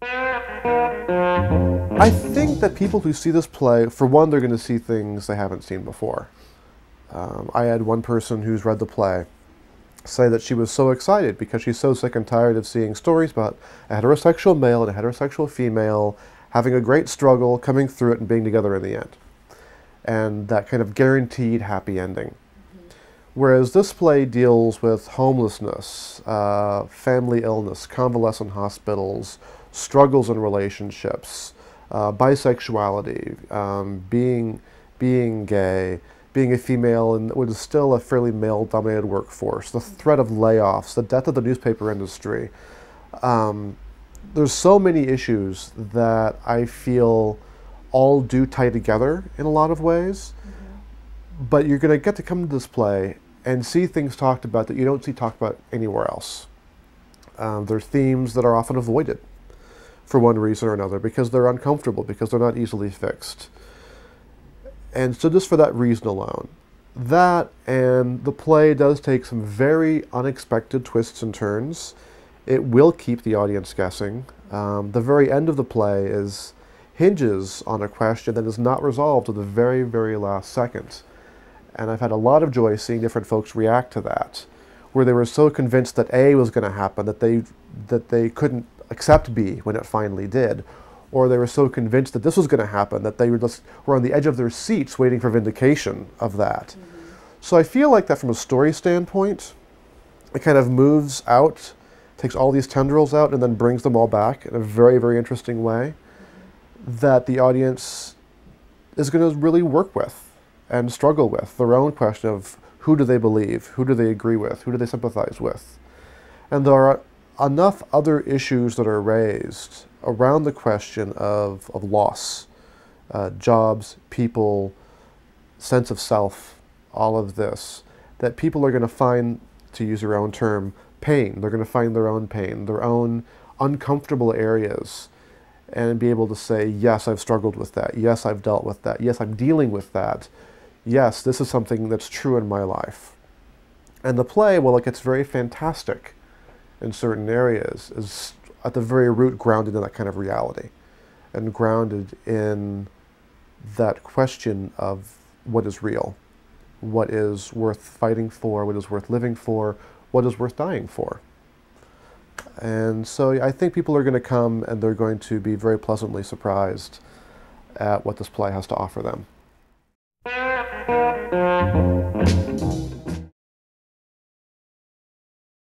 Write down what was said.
I think that people who see this play, for one, they're going to see things they haven't seen before. I had one person who's read the play say that she was so excited because she's so sick and tired of seeing stories about a heterosexual male and a heterosexual female having a great struggle, coming through it, and being together in the end. And that kind of guaranteed happy ending. Whereas this play deals with homelessness, family illness, convalescent hospitals, struggles in relationships, bisexuality, being gay, being a female in what is still a fairly male-dominated workforce, the threat of layoffs, the death of the newspaper industry. There's so many issues that I feel all do tie together in a lot of ways, but you're going to get to come to this play and see things talked about that you don't see talked about anywhere else. There are themes that are often avoided for one reason or another because they're uncomfortable, because they're not easily fixed. And so just for that reason alone, that and the play does take some very unexpected twists and turns. It will keep the audience guessing. The very end of the play hinges on a question that is not resolved to the very, very last second. And I've had a lot of joy seeing different folks react to that, where they were so convinced that A was going to happen that they couldn't accept B when it finally did, or they were so convinced that this was going to happen that they were on the edge of their seats waiting for vindication of that. So I feel like that from a story standpoint, it kind of moves out, takes all these tendrils out, and then brings them all back in a very, very interesting way that the audience is going to really work with and struggle with their own question of who do they believe, who do they agree with, who do they sympathize with. And there are enough other issues that are raised around the question of loss, jobs, people, sense of self, all of this, that people are going to find, to use your own term, pain. They're going to find their own pain, their own uncomfortable areas, and be able to say, yes, I've struggled with that. Yes, I've dealt with that. Yes, I'm dealing with that. Yes, this is something that's true in my life. And the play, while it gets very fantastic in certain areas, is at the very root grounded in that kind of reality and grounded in that question of what is real, what is worth fighting for, what is worth living for, what is worth dying for. And so I think people are going to come and they're going to be very pleasantly surprised at what this play has to offer them.